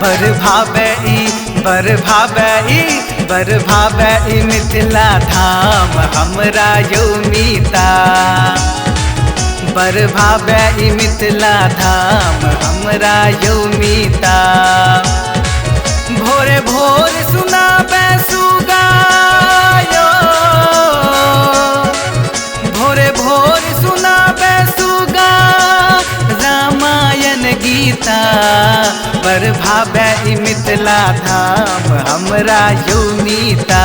बर भावे ई मिथिला धाम हमरा यौ मीता। बर भावे ई मिथिला धाम हमरा यौ मीता। भोरे भोर सुनाबे सुगा यो, भोरे भोर सुनाबे सुगा रामायण गीता। बर भावे ई मिथिला धाम हमरा यौ मीता।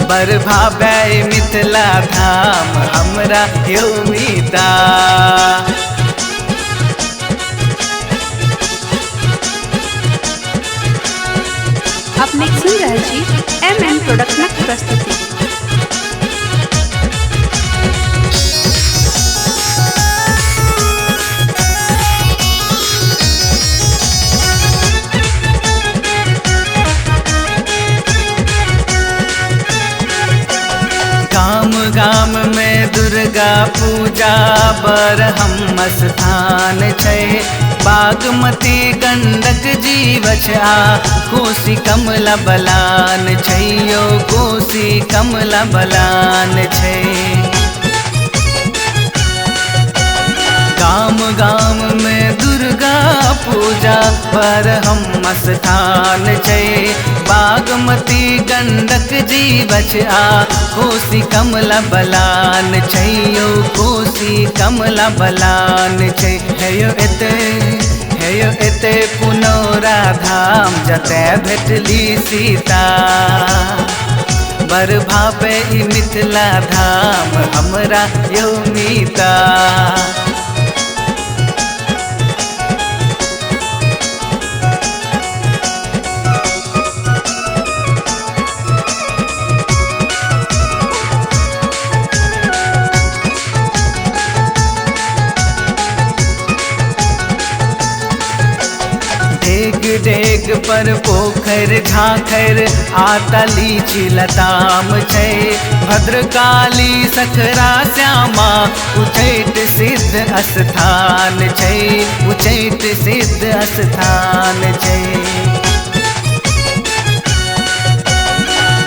बर भावे ई मिथिला धाम हमरा यौ मीता। अपने सुन रहे छी MM प्रोडक्शनक प्रस्तुति। गाम गाम में दुर्गा पूजा बरहम स्थान छै। बागमती गंडक जीवछ आ कोसी कमला बलान छै यो, कोसी कमला बलान छै। गाम गाम में दुर्गा पूजा बरहम स्थान छै। बागमती गंडक जीवछ आ कोसी कमला बलान छै यो, कोसी कमला बलान छै। हे यो एते पुनौरा धाम जते भेटली सीता। बर भावे ई मिथिला धाम हमरा यौ मीता। डेग डेग पर पोखर झाँखर आतली चिलताम छै। भद्रकाली सखरा श्यामा उच्चैठ सिद्ध स्थान छै, उच्चैठ सिद्ध स्थान छै।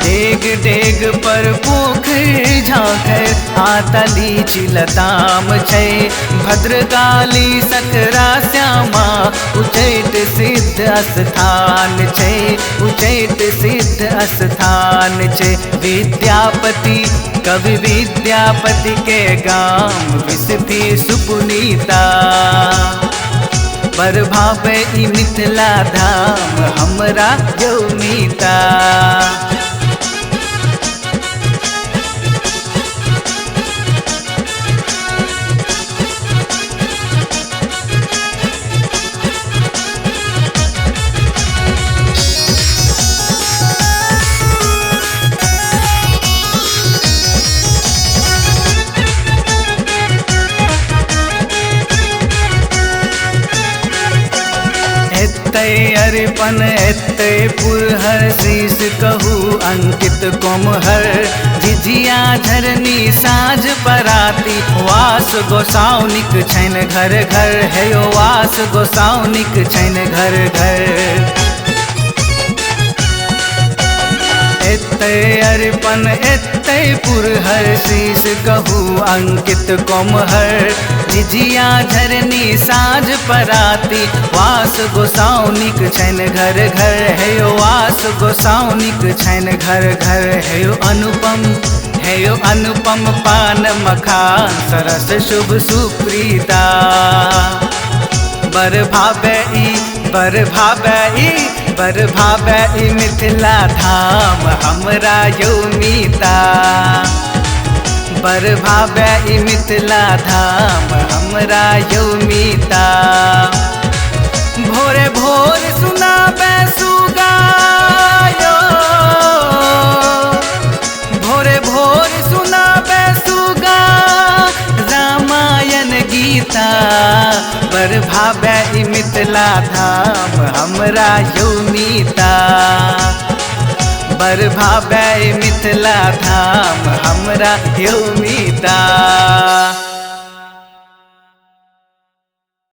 डेग डेग पर पोखर झाँखर आतली चिलताम छै। भद्रकाली सकरा श्यामा उच्चैठ सिद्ध स्थान छै, उच्चैठ सिद्ध स्थान छै। विद्यापति कवि विद्यापति के गाम विसथी सुपुनीता। बर भावे ई मिथिला धाम हमरा यौ मीता। एते अरिपन एते पुरहर शीश कहू अंकित कोमहर। झिझिया झरनी साँझ पराती वास गोसाउनिक छैन घर घर। हे यो वास गोसाउनिक छैन घर घर। एते अरिपन एते पुरहर शीश कहू अंकित कोमहर। झिझिया झरनी साँझ पराती वास गोसाउनिक छैन घर घर। हे यो वास गोसाउनिक छैन घर घर। हे यो अनुपम पान मखान सरस शुभ सुप्रीता। बर भावे ई मिथिला धाम हमरा यौ मीता। बर भावे ई मिथिला धाम हमरा यौ मीता। भोरे भोर सुनाबे सुगा यो, भोरे भोर सुनाबे सुगा रामायण गीता। बर भावे ई मिथिला धाम हमरा यौ मीता। बर भावे मिथिला धाम हमरा यौ मीता।